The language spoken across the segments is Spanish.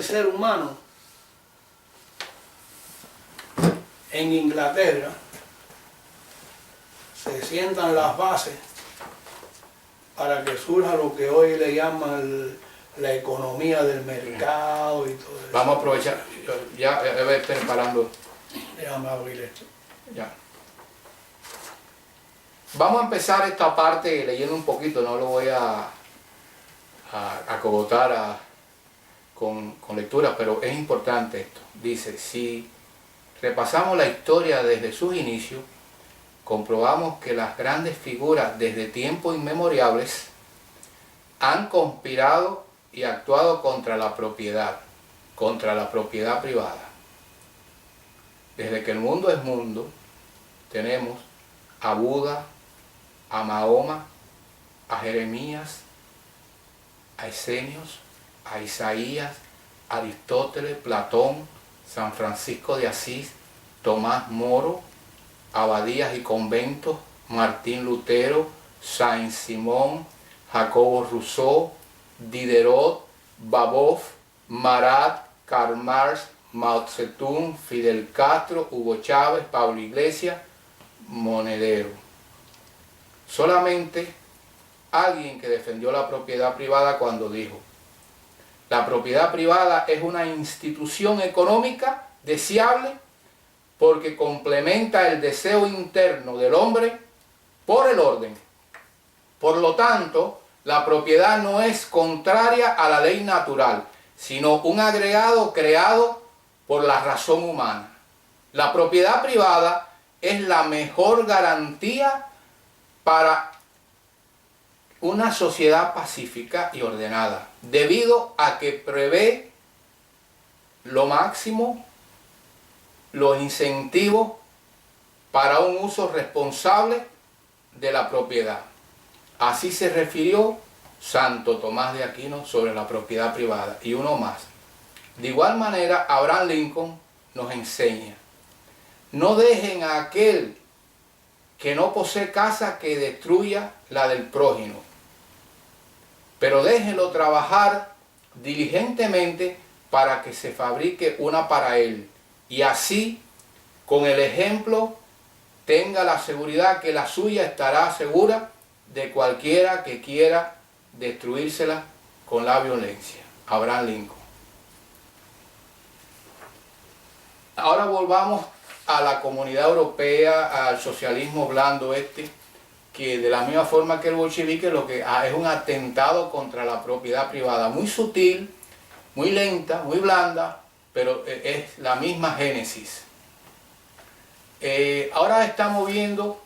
El ser humano en Inglaterra se sientan las bases para que surja lo que hoy le llaman la economía del mercado y todo eso. Vamos a aprovechar, ya estoy parando. Déjame abrir esto. Ya. Vamos a empezar esta parte leyendo un poquito, no lo voy a acogotar con lectura, pero es importante esto. Dice, si repasamos la historia desde sus inicios, comprobamos que las grandes figuras desde tiempos inmemoriales han conspirado y actuado contra la propiedad privada. Desde que el mundo es mundo, tenemos a Buda, a Mahoma, a Jeremías, a Esenios, a Isaías, Aristóteles, Platón, San Francisco de Asís, Tomás Moro, abadías y conventos, Martín Lutero, Saint-Simon, Jacobo Rousseau, Diderot, Babov, Marat, Karl Marx, Mao Zedong, Fidel Castro, Hugo Chávez, Pablo Iglesias, Monedero. Solamente alguien que defendió la propiedad privada cuando dijo: la propiedad privada es una institución económica deseable porque complementa el deseo interno del hombre por el orden. Por lo tanto, la propiedad no es contraria a la ley natural, sino un agregado creado por la razón humana. La propiedad privada es la mejor garantía para una sociedad pacífica y ordenada, debido a que prevé lo máximo, los incentivos para un uso responsable de la propiedad. Así se refirió Santo Tomás de Aquino sobre la propiedad privada, y uno más. De igual manera, Abraham Lincoln nos enseña: no dejen a aquel que no posee casa que destruya la del prójimo, pero déjenlo trabajar diligentemente para que se fabrique una para él, y así, con el ejemplo, tenga la seguridad que la suya estará segura de cualquiera que quiera destruírsela con la violencia. Abraham Lincoln. Ahora volvamos a la comunidad europea, al socialismo blando que de la misma forma que el bolchevique lo que es un atentado contra la propiedad privada, muy sutil, muy lenta, muy blanda, pero es la misma génesis. Ahora estamos viendo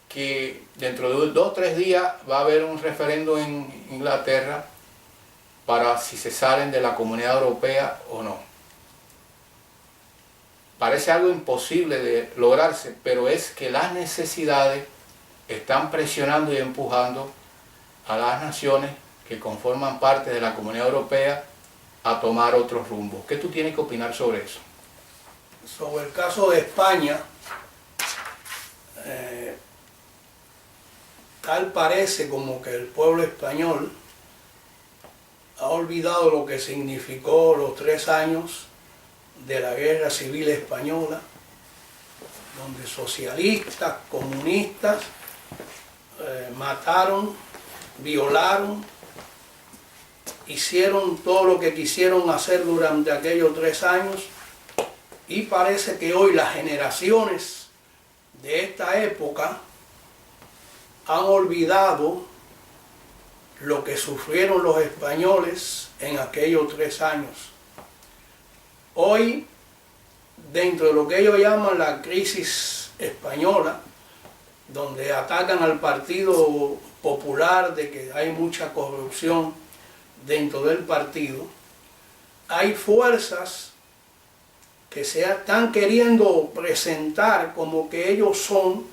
que dentro de 2 o 3 días va a haber un referendo en Inglaterra para si se salen de la Comunidad Europea o no. Parece algo imposible de lograrse, pero es que las necesidades están presionando y empujando a las naciones que conforman parte de la Comunidad Europea a tomar otros rumbos. ¿Qué tú tienes que opinar sobre eso? Sobre el caso de España, tal parece como que el pueblo español ha olvidado lo que significó los 3 años de la Guerra Civil Española, donde socialistas, comunistas mataron, violaron, hicieron todo lo que quisieron hacer durante aquellos 3 años, y parece que hoy las generaciones de esta época han olvidado lo que sufrieron los españoles en aquellos 3 años. Hoy, dentro de lo que ellos llaman la crisis española, donde atacan al Partido Popular de que hay mucha corrupción dentro del partido, hay fuerzas que se están queriendo presentar como que ellos son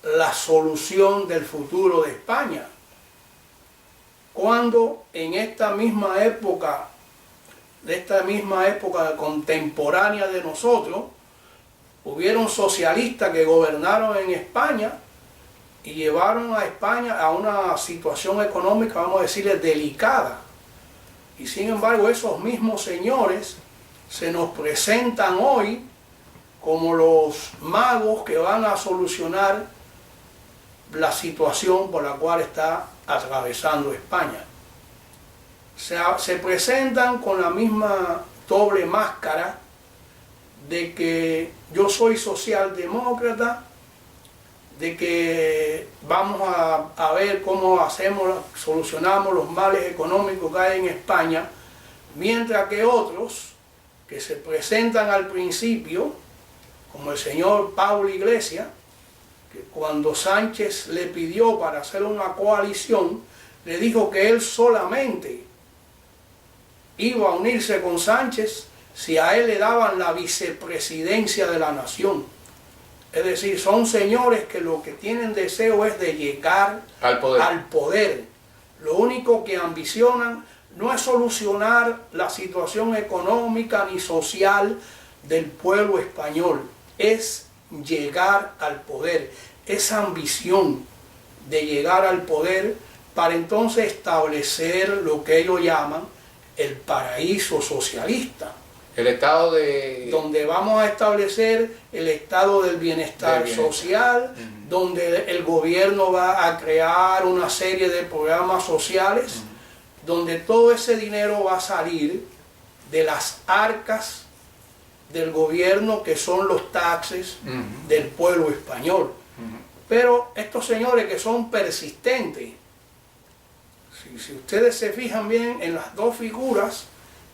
la solución del futuro de España, cuando en esta misma época contemporánea de nosotros, hubieron socialistas que gobernaron en España y llevaron a España a una situación económica, vamos a decirle, delicada. Y sin embargo esos mismos señores se nos presentan hoy como los magos que van a solucionar la situación por la cual está atravesando España. Se presentan con la misma doble máscara de que yo soy socialdemócrata, de que vamos a ver cómo solucionamos los males económicos que hay en España, mientras que otros que se presentan al principio, como el señor Pablo Iglesias, que cuando Sánchez le pidió para hacer una coalición, le dijo que él solamente iba a unirse con Sánchez si a él le daban la vicepresidencia de la nación. Es decir, son señores que lo que tienen deseo es de llegar al poder. Lo único que ambicionan no es solucionar la situación económica ni social del pueblo español, es llegar al poder. Esa ambición de llegar al poder para entonces establecer lo que ellos llaman el paraíso socialista. El estado de... Donde vamos a establecer el estado del bienestar social, donde el gobierno va a crear una serie de programas sociales, donde todo ese dinero va a salir de las arcas del gobierno, que son los taxes del pueblo español. Pero estos señores que son persistentes, si ustedes se fijan bien en las dos figuras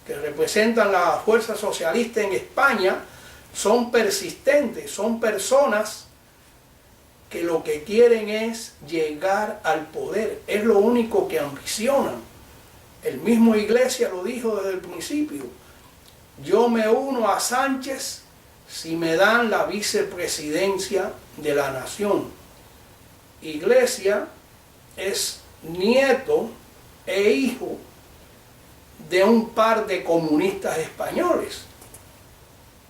que representan la fuerza socialista en España, son persistentes, son personas que lo que quieren es llegar al poder, es lo único que ambicionan. El mismo Iglesias lo dijo desde el principio: yo me uno a Sánchez si me dan la vicepresidencia de la nación. Iglesias es nieto e hijo de un par de comunistas españoles.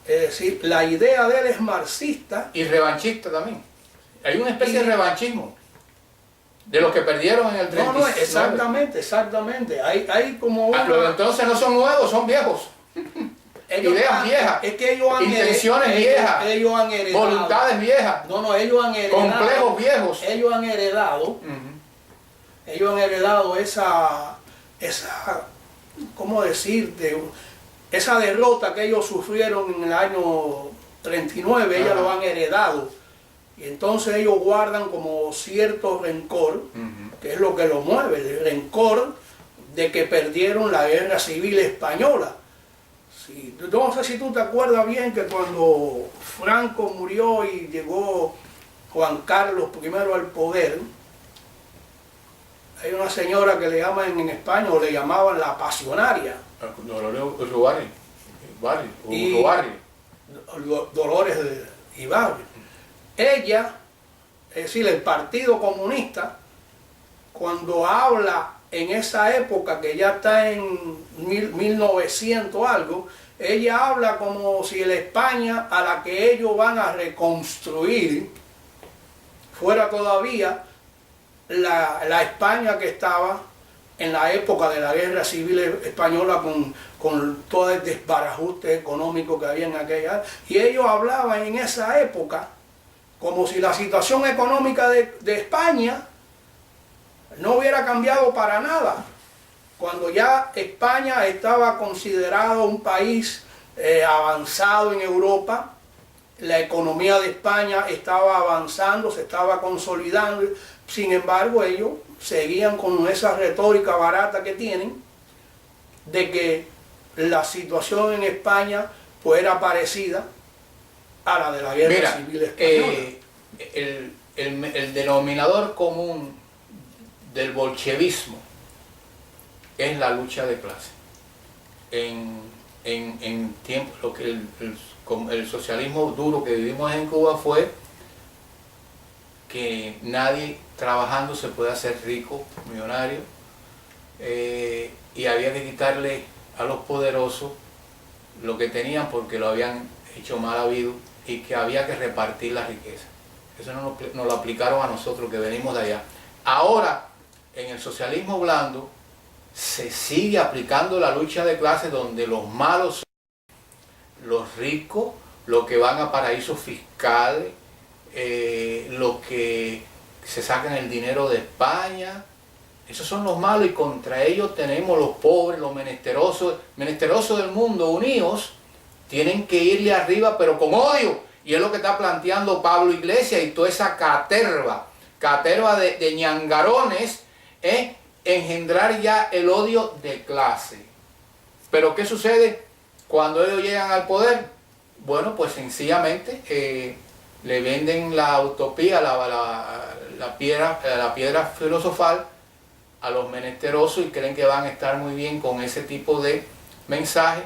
Es decir, la idea de él es marxista. Y revanchista también. Hay una especie de revanchismo de los que perdieron en el 39. No, exactamente. Hay como una... Los de entonces no son nuevos, son viejos. Ideas viejas. Es que ellos han intenciones viejas. Ellos han heredado. Voluntades viejas. Ellos han heredado. Complejos viejos. Ellos han heredado. Ellos han heredado esa, ¿cómo decirte? Esa derrota que ellos sufrieron en el año 39, ellos lo han heredado. Y entonces ellos guardan como cierto rencor, que es lo que lo mueve, el rencor de que perdieron la guerra civil española. No sé si tú te acuerdas bien que cuando Franco murió y llegó Juan Carlos I al poder, hay una señora que le llaman en España, o le llamaban la pasionaria. Dolores Ibarri. Ella, es decir, el Partido Comunista, cuando habla en esa época, que ya está en 1900 algo, ella habla como si la España a la que ellos van a reconstruir fuera todavía la España que estaba en la época de la Guerra Civil Española, con todo el desbarajuste económico que había en aquella. Y ellos hablaban en esa época como si la situación económica de España no hubiera cambiado para nada, cuando ya España estaba considerado un país avanzado en Europa. La economía de España estaba avanzando, se estaba consolidando. Sin embargo, ellos seguían con esa retórica barata que tienen de que la situación en España pues era parecida a la de la Guerra Civil Española. El denominador común del bolchevismo es la lucha de clase. En tiempo, lo que el socialismo duro que vivimos en Cuba fue que nadie trabajando se puede hacer rico, millonario, y había que quitarle a los poderosos lo que tenían porque lo habían hecho mal habido, y que había que repartir la riqueza. Eso nos lo aplicaron a nosotros que venimos de allá. Ahora, en el socialismo blando, se sigue aplicando la lucha de clases donde los malos son los ricos, los que van a paraísos fiscales, los que se sacan el dinero de España. Esos son los malos y contra ellos tenemos los pobres, los menesterosos del mundo unidos. Tienen que irle arriba pero con odio. Y es lo que está planteando Pablo Iglesias y toda esa caterva de ñangarones, engendrar ya el odio de clase. Pero ¿qué sucede cuando ellos llegan al poder? Bueno, pues sencillamente le venden la utopía, la piedra filosofal a los menesterosos y creen que van a estar muy bien con ese tipo de mensaje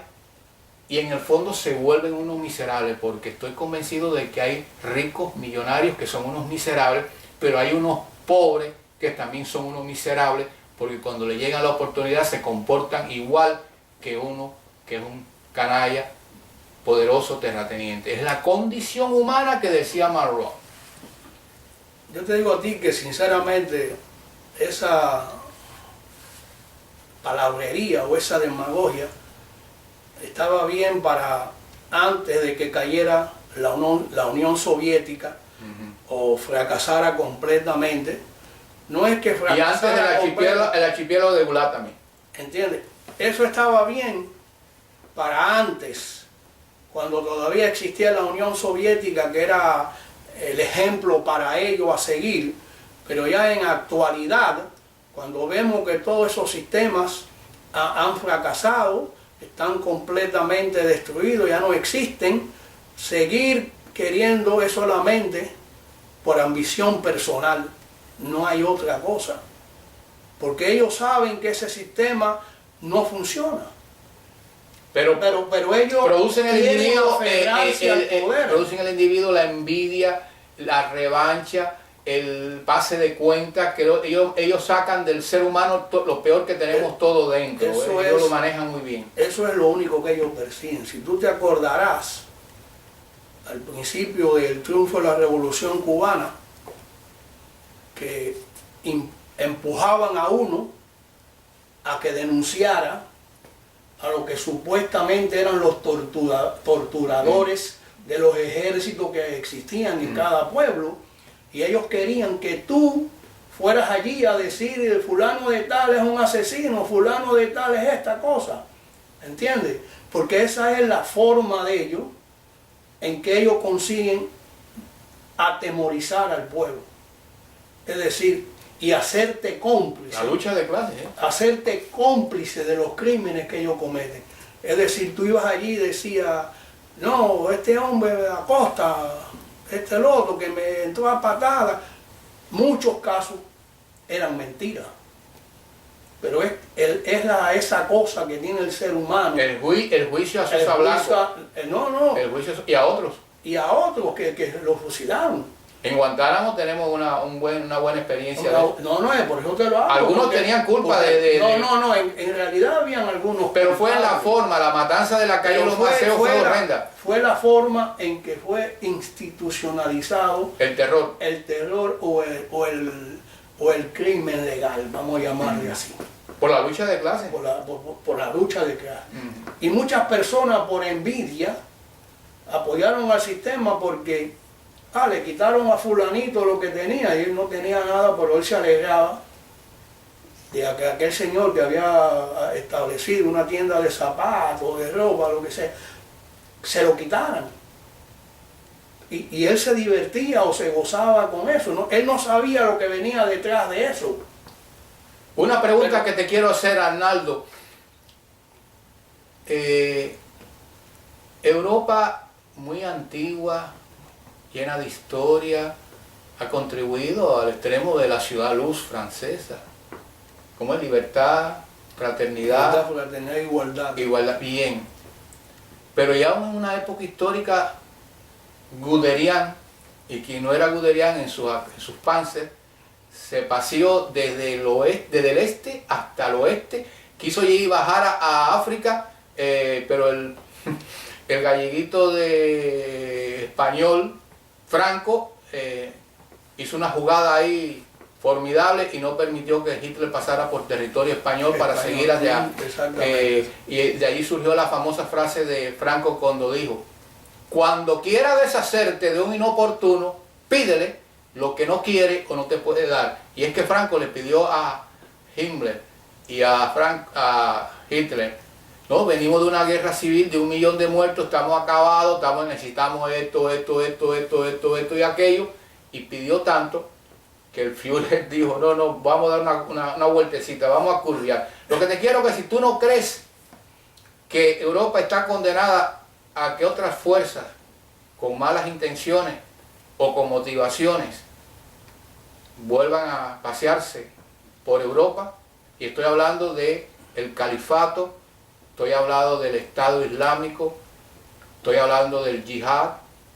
y en el fondo se vuelven unos miserables, porque estoy convencido de que hay ricos millonarios que son unos miserables, pero hay unos pobres que también son unos miserables, porque cuando le llega la oportunidad se comportan igual que uno que es un canalla poderoso terrateniente. Es la condición humana que decía Malraux. Yo te digo a ti que sinceramente esa palabrería o esa demagogia estaba bien para antes de que cayera la Unión Soviética o fracasara completamente. No es que fracasara. Y antes del archipiélago de Bulá también. ¿Entiendes? Eso estaba bien para antes, cuando todavía existía la Unión Soviética, que era el ejemplo para ellos a seguir. Pero ya en actualidad, cuando vemos que todos esos sistemas han fracasado, están completamente destruidos, ya no existen, seguir queriendo es solamente por ambición personal, no hay otra cosa. Porque ellos saben que ese sistema no funciona. Pero ellos producen el individuo, producen el individuo la envidia, la revancha, el pase de cuenta, que ellos sacan del ser humano lo peor que tenemos todo dentro. Ellos lo manejan muy bien. Eso es lo único que ellos persiguen. Si tú te acordarás, al principio del triunfo de la Revolución Cubana, que empujaban a uno a que denunciara a lo que supuestamente eran los torturadores de los ejércitos que existían en cada pueblo, y ellos querían que tú fueras allí a decir fulano de tal es un asesino, fulano de tal es esta cosa, ¿entiendes? Porque esa es la forma de ellos en que ellos consiguen atemorizar al pueblo, es decir, y hacerte cómplice. La lucha de clases, hacerte cómplice de los crímenes que ellos cometen. Es decir, tú ibas allí y decías, no, este hombre Acosta, este loco que me entró a patadas. Muchos casos eran mentiras. Pero es esa cosa que tiene el ser humano. El juicio a Sosa Blanco. El juicio y a otros. Y a otros que los fusilaron. En Guantánamo tenemos una buena experiencia. No, por eso te lo hago. Algunos tenían culpa No, en realidad habían algunos. Pero fue en la forma, la matanza de la calle Los Maceos fue horrenda. Fue la forma en que fue institucionalizado el terror. El terror o el crimen legal, vamos a llamarle así. Por la lucha de clases. Por la lucha de clases. Y muchas personas por envidia apoyaron al sistema porque le quitaron a fulanito lo que tenía y él no tenía nada, pero él se alegraba de que aquel señor que había establecido una tienda de zapatos, de ropa, lo que sea, se lo quitaran. Y él se divertía o se gozaba con eso, ¿no? Él no sabía lo que venía detrás de eso. Una pregunta que te quiero hacer, Arnaldo. Europa, muy antigua, llena de historia, ha contribuido al extremo de la ciudad luz francesa, como es libertad, fraternidad, igualdad. Igualdad, bien. Pero ya en una época histórica, Guderian, y quien no era Guderian en sus Panzer, se paseó desde el este hasta el oeste, quiso ir bajar a África, pero el galleguito de español, Franco, hizo una jugada ahí formidable y no permitió que Hitler pasara por territorio español para seguir allá. Y de ahí surgió la famosa frase de Franco cuando dijo: cuando quiera deshacerte de un inoportuno, pídele lo que no quiere o no te puede dar. Y es que Franco le pidió a Himmler y a Hitler: no, venimos de una guerra civil de 1 millón de muertos, estamos acabados, necesitamos esto y aquello, y pidió tanto que el Führer dijo: no, vamos a dar una vueltecita, vamos a curviar. Lo que te quiero es que si tú no crees que Europa está condenada a que otras fuerzas con malas intenciones o con motivaciones vuelvan a pasearse por Europa, y estoy hablando del califato, estoy hablando del Estado Islámico, estoy hablando del yihad,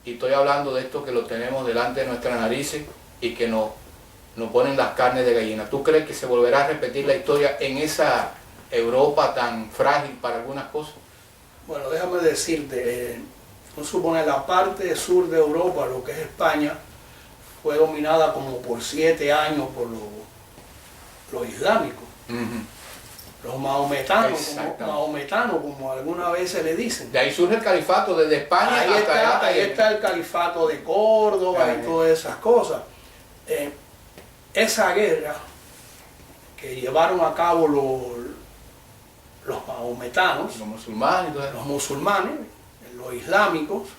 y estoy hablando de esto que lo tenemos delante de nuestras narices y que nos ponen las carnes de gallina. ¿Tú crees que se volverá a repetir la historia en esa Europa tan frágil para algunas cosas? Bueno, déjame decirte, vamos a suponer la parte sur de Europa, lo que es España, fue dominada como por 7 años por los islámicos. Los mahometanos, como alguna vez se le dicen. De ahí surge el califato, desde España ahí está el califato de Córdoba y todas esas cosas. Esa guerra que llevaron a cabo los mahometanos, los musulmanes, los islámicos,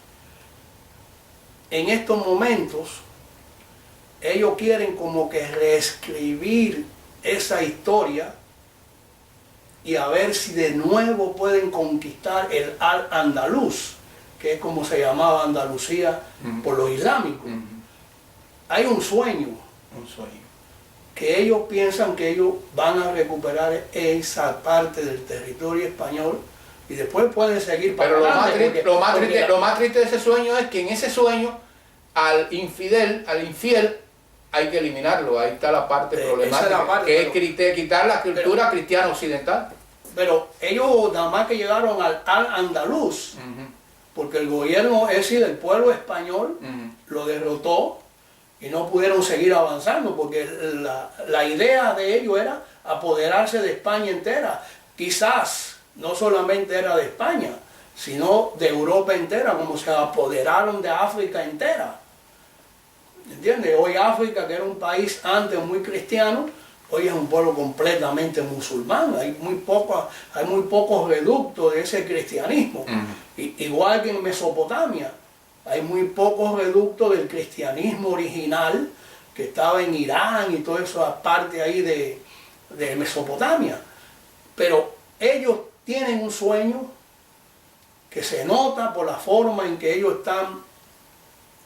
en estos momentos ellos quieren como que reescribir esa historia y a ver si de nuevo pueden conquistar el Al-Andalus, que es como se llamaba Andalucía por los islámicos. Hay un sueño que ellos piensan que ellos van a recuperar esa parte del territorio español y después pueden seguir para adelante. Lo más triste de ese sueño es que en ese sueño al infiel hay que eliminarlo. Ahí está la parte problemática, que es quitar la cultura cristiana occidental. Pero ellos nada más que llegaron al Al-Andalus, porque el gobierno, es decir, el pueblo español lo derrotó y no pudieron seguir avanzando, porque la idea de ellos era apoderarse de España entera. Quizás no solamente era de España, sino de Europa entera, como se apoderaron de África entera. ¿Entiendes? Hoy África, que era un país antes muy cristiano, hoy es un pueblo completamente musulmán. Hay muy pocos reductos de ese cristianismo. Igual que en Mesopotamia, hay muy pocos reductos del cristianismo original que estaba en Irán y toda esa parte ahí de Mesopotamia. Pero ellos tienen un sueño que se nota por la forma en que ellos están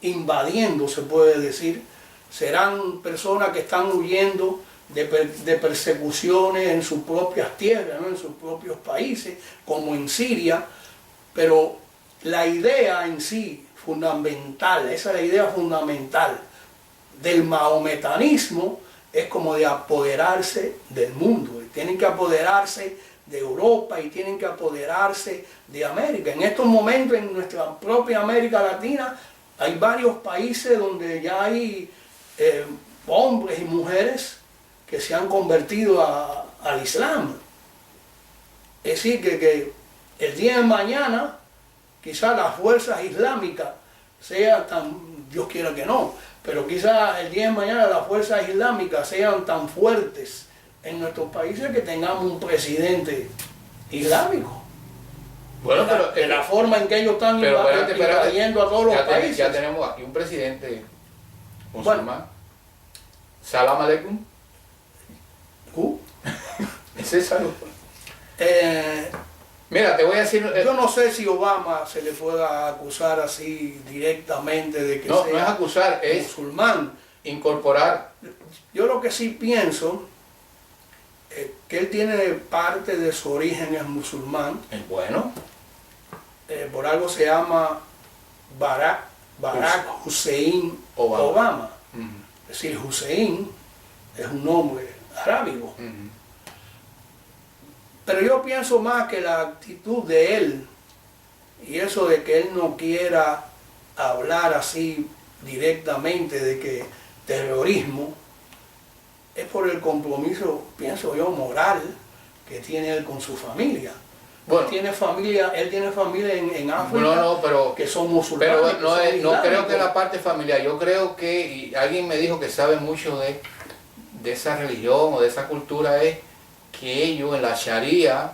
invadiendo, se puede decir. Serán personas que están huyendo de persecuciones en sus propias tierras, ¿no? En sus propios países, como en Siria. Pero la idea en sí, fundamental, esa es la idea fundamental del mahometanismo, es como de apoderarse del mundo. Tienen que apoderarse de Europa y tienen que apoderarse de América. En estos momentos en nuestra propia América Latina hay varios países donde ya hay hombres y mujeres que se han convertido al Islam. Es decir, que el día de mañana quizás las fuerzas islámicas sean tan, Dios quiera que no, pero quizás el día de mañana las fuerzas islámicas sean tan fuertes en nuestros países que tengamos un presidente islámico. Bueno, pero de la forma en que ellos están invadiendo a todos los países. Ya tenemos aquí un presidente musulmán. Bueno, Salam aleikum. ¿Es esa? Mira, te voy a decir... yo no sé si Obama se le pueda acusar así directamente de que no, sea no es acusar, es musulmán. Incorporar. Yo lo que sí pienso es que él tiene parte de su origen es musulmán. Bueno. Por algo se llama Barack Hussein Obama. Es decir, Hussein es un nombre arábigo. Pero yo pienso más que la actitud de él y eso de que él no quiera hablar así directamente de que terrorismo, es por el compromiso, pienso yo, moral que tiene él con su familia. Bueno, él tiene familia en África pero, que son musulmanes. Pero no creo que la parte familiar, yo creo que, y alguien me dijo que sabe mucho de esa religión o de esa cultura, es que ellos en la Sharia,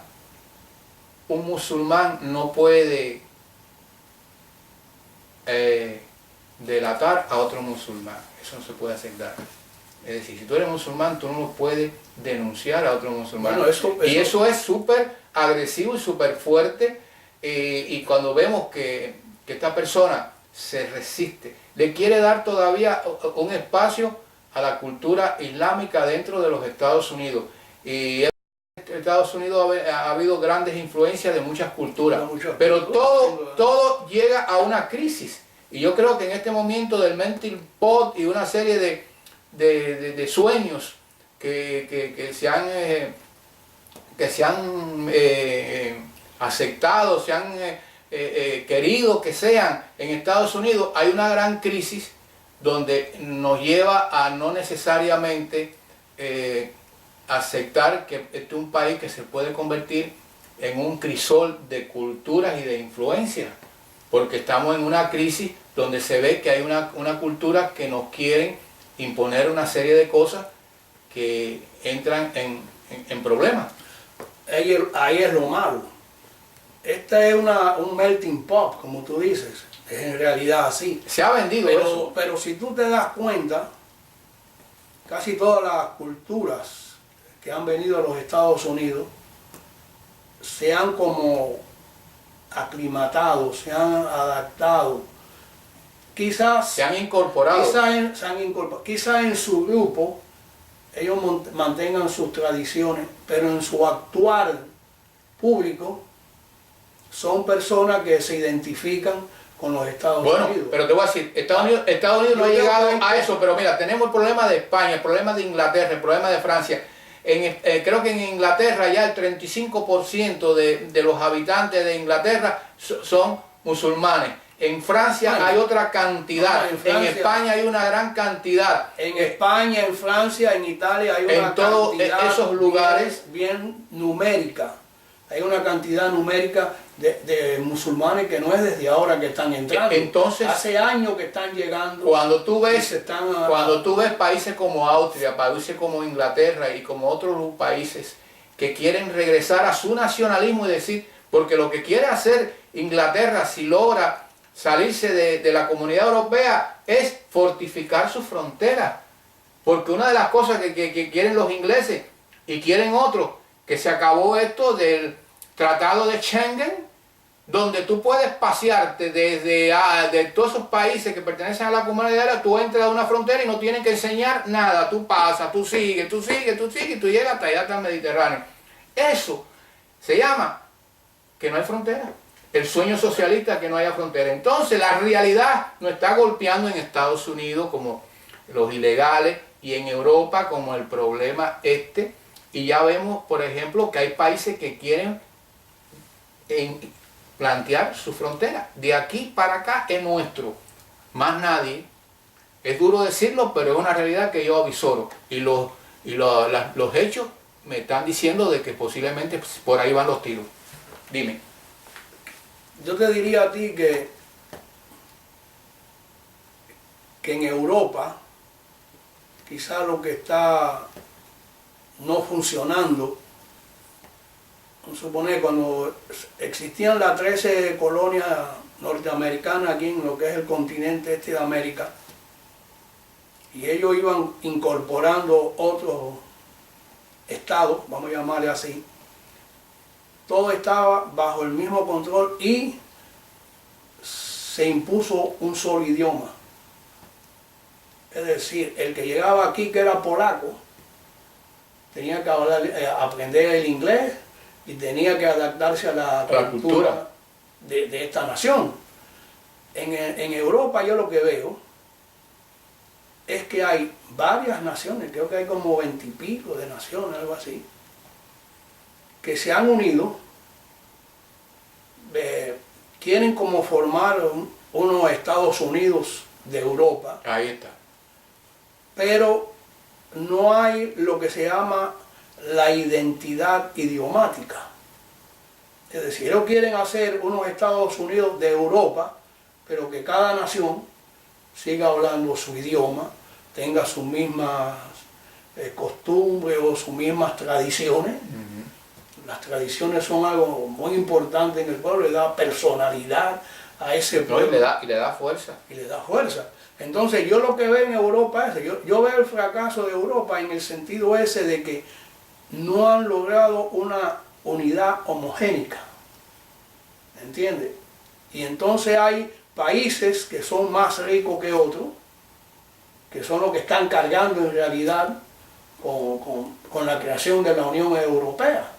un musulmán no puede delatar a otro musulmán, eso no se puede aceptar. Es decir, si tú eres musulmán, tú no lo puedes denunciar a otro musulmán. Bueno, y eso es súper agresivo y súper fuerte, y cuando vemos que esta persona se resiste, le quiere dar todavía un espacio a la cultura islámica dentro de los Estados Unidos. Y en Estados Unidos ha habido grandes influencias de muchas culturas, pero todo llega a una crisis. Y yo creo que en este momento del melting pot y una serie de sueños que se han aceptado, se han querido que sean en Estados Unidos, hay una gran crisis donde nos lleva a no necesariamente aceptar que este es un país que se puede convertir en un crisol de culturas y de influencias, porque estamos en una crisis donde se ve que hay una cultura que nos quieren imponer una serie de cosas que entran en problemas. Ahí es lo malo. Esta es un melting pot, como tú dices. Es en realidad así. Se ha vendido eso. Pero si tú te das cuenta, casi todas las culturas que han venido a los Estados Unidos se han como aclimatado, se han adaptado. Quizás se han incorporado. Quizás en su grupo ellos mantengan sus tradiciones, pero en su actuar público son personas que se identifican con los Estados Unidos. Bueno, pero te voy a decir, Estados Unidos no ha llegado a eso, pero mira, tenemos el problema de España, el problema de Inglaterra, el problema de Francia. Creo que en Inglaterra ya el 35% de los habitantes de Inglaterra son musulmanes. En Francia hay otra cantidad, en España hay una gran cantidad. En España, en Francia, en Italia hay una todos esos lugares bien numérica. Hay una cantidad numérica de musulmanes que no es desde ahora que están entrando. Entonces, hace años que están llegando. Cuando tú ves países como Austria, países como Inglaterra y como otros países que quieren regresar a su nacionalismo y decir, porque lo que quiere hacer Inglaterra si logra salirse de la Comunidad Europea es fortificar su frontera, porque una de las cosas que quieren los ingleses y quieren otros, que se acabó esto del Tratado de Schengen, donde tú puedes pasearte de todos esos países que pertenecen a la comunidad, tú entras a una frontera y no tienen que enseñar nada, tú pasas, tú sigues, y tú llegas hasta allá, hasta el Mediterráneo. Eso se llama que no hay frontera. El sueño socialista, que no haya frontera. Entonces la realidad nos está golpeando en Estados Unidos como los ilegales y en Europa como el problema y ya vemos, por ejemplo, que hay países que quieren plantear su frontera. De aquí para acá es nuestro, más nadie. Es duro decirlo, pero es una realidad que yo avisoro. Y los hechos me están diciendo de que posiblemente por ahí van los tiros. Dime. Yo te diría a ti que en Europa quizá lo que está no funcionando, suponer cuando existían las 13 colonias norteamericanas aquí en lo que es el continente de América, y ellos iban incorporando otros estados, vamos a llamarle así, todo estaba bajo el mismo control y se impuso un solo idioma. Es decir, el que llegaba aquí, que era polaco, tenía que aprender el inglés y tenía que adaptarse a la cultura de esta nación. En Europa yo lo que veo es que hay varias naciones, creo que hay como 20 y pico de naciones, algo así, que se han unido, quieren como formar unos Estados Unidos de Europa. Ahí está. Pero no hay lo que se llama la identidad idiomática. Es decir, ellos quieren hacer unos Estados Unidos de Europa, pero que cada nación siga hablando su idioma, tenga sus mismas costumbres o sus mismas tradiciones. Las tradiciones son algo muy importante en el pueblo, le da personalidad a ese pueblo. Y le da fuerza. Y le da fuerza. Entonces yo lo que veo en Europa es, yo veo el fracaso de Europa en el sentido ese de que no han logrado una unidad homogénica. ¿Entiendes? Y entonces hay países que son más ricos que otros, que son los que están cargando en realidad con la creación de la Unión Europea.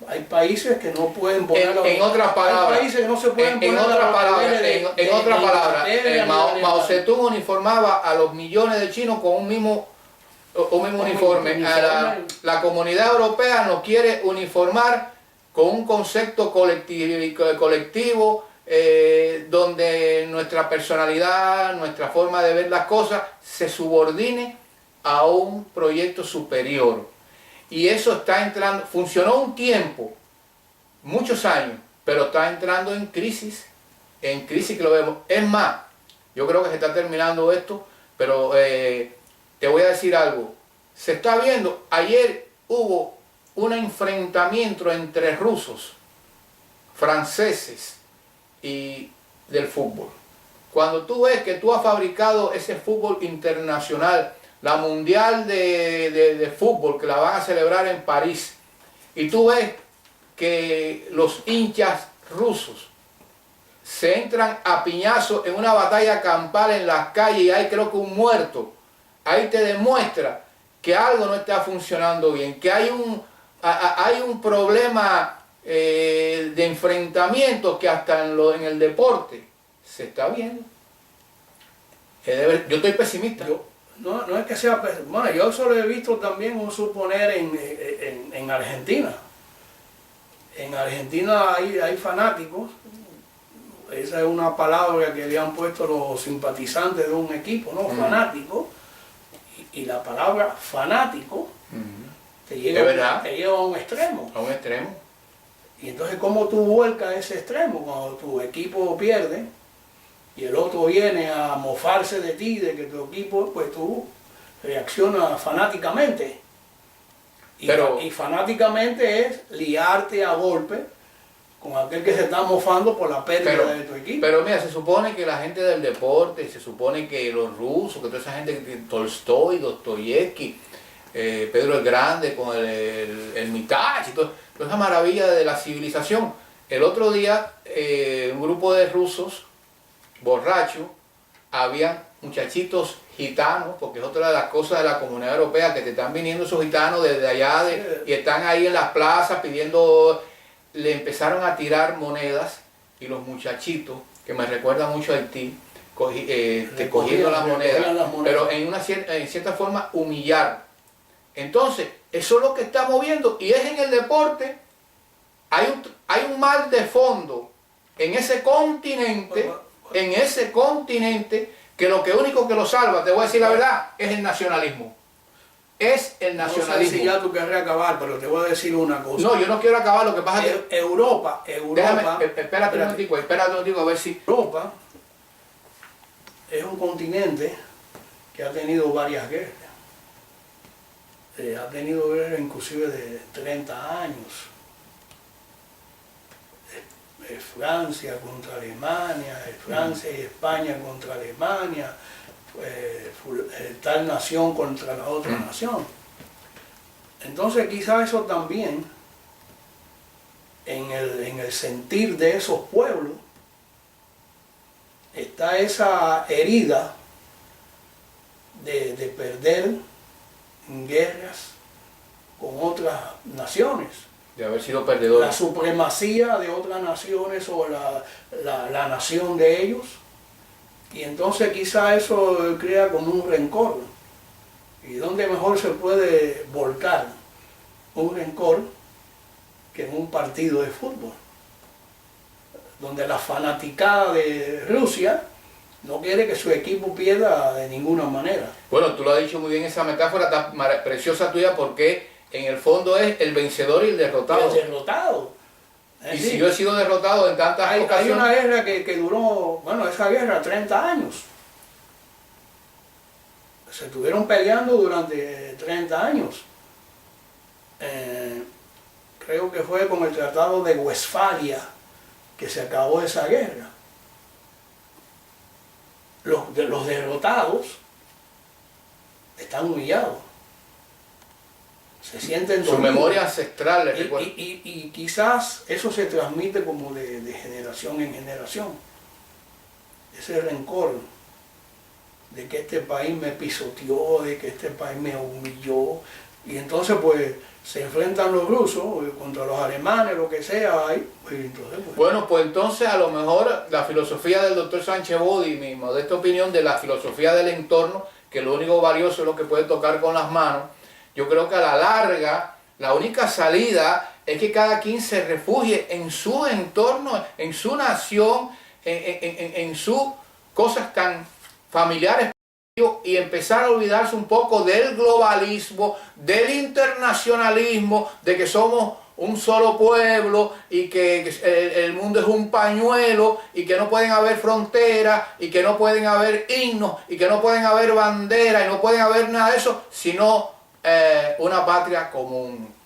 Hay países que no pueden poner en otras palabras, hay países que no se pueden poner en otras palabras, Mao Zedong uniformaba a los millones de chinos con un mismo uniforme. La comunidad europea nos quiere uniformar con un concepto colectivo donde nuestra personalidad, nuestra forma de ver las cosas se subordine a un proyecto superior. Y eso está entrando, funcionó un tiempo, muchos años, pero está entrando en crisis que lo vemos. Es más, yo creo que se está terminando esto, pero te voy a decir algo. Se está viendo, ayer hubo un enfrentamiento entre rusos, franceses y del fútbol. Cuando tú ves que tú has fabricado ese fútbol internacional, la mundial de fútbol que la van a celebrar en París, y tú ves que los hinchas rusos se entran a piñazos en una batalla campal en las calles y hay creo que un muerto, ahí te demuestra que algo no está funcionando bien, que hay un problema de enfrentamiento que hasta en el deporte se está viendo. Yo estoy pesimista. No es que sea, bueno, yo solo he visto también un suponer en Argentina. En Argentina hay fanáticos, esa es una palabra que le han puesto los simpatizantes de un equipo, ¿no? Fanático, y la palabra fanático te lleva a un extremo. A un extremo. Y entonces, ¿cómo tú vuelcas ese extremo cuando tu equipo pierde? Y el otro viene a mofarse de ti, de que tu equipo, pues tú reaccionas fanáticamente. Y fanáticamente es liarte a golpe con aquel que se está mofando por la pérdida de tu equipo. Pero mira, se supone que la gente del deporte, se supone que los rusos, que toda esa gente, Tolstoy, Dostoyevsky, Pedro el Grande con el Mitage y toda esa maravilla de la civilización. El otro día un grupo de rusos borrachos, había muchachitos gitanos, porque es otra de las cosas de la Comunidad Europea, que te están viniendo esos gitanos desde allá y están ahí en las plazas pidiendo, le empezaron a tirar monedas y los muchachitos, que me recuerda mucho a Haití, cogiendo las monedas, pero en cierta forma humillar. Entonces, eso es lo que está moviendo y es en el deporte. Hay un mal de fondo en ese continente. Que lo único que lo salva, te voy a decir la verdad, es el nacionalismo. Es el nacionalismo. No sé si ya tú querrás acabar, pero te voy a decir una cosa. No, yo no quiero acabar, lo que pasa es que... Espérate un momentico, a ver si... Europa es un continente que ha tenido varias guerras. Ha tenido guerras inclusive de 30 años. Francia contra Alemania, Francia y España contra Alemania, tal nación contra la otra nación. Entonces quizás eso también, en el sentir de esos pueblos, está esa herida de perder guerras con otras naciones. De haber sido perdedor. La supremacía de otras naciones sobre la nación de ellos. Y entonces quizá eso crea como un rencor. ¿Y dónde mejor se puede volcar un rencor que en un partido de fútbol? Donde la fanaticada de Rusia no quiere que su equipo pierda de ninguna manera. Bueno, tú lo has dicho muy bien, esa metáfora tan preciosa tuya, porque en el fondo es el vencedor y el derrotado. El derrotado. Y si yo he sido derrotado en tantas hay ocasiones... una guerra que duró, bueno, esa guerra 30 años. Se estuvieron peleando durante 30 años. Creo que fue con el Tratado de Westfalia que se acabó esa guerra. Los derrotados están humillados. Se sienten Su dolidos. memoria ancestral, les recuerdo. Y quizás eso se transmite como de generación en generación. Ese rencor de que este país me pisoteó, de que este país me humilló. Y entonces pues se enfrentan los rusos contra los alemanes, lo que sea. Pues, entonces, pues, Bueno, pues entonces a lo mejor la filosofía del doctor Sánchez Bodi, mi modesta opinión de la filosofía del entorno, que lo único valioso es lo que puede tocar con las manos, yo creo que a la larga la única salida es que cada quien se refugie en su entorno, en su nación, en sus cosas tan familiares, y empezar a olvidarse un poco del globalismo, del internacionalismo, de que somos un solo pueblo y que el mundo es un pañuelo y que no pueden haber fronteras y que no pueden haber himnos y que no pueden haber banderas y no pueden haber nada de eso, sino una patria común.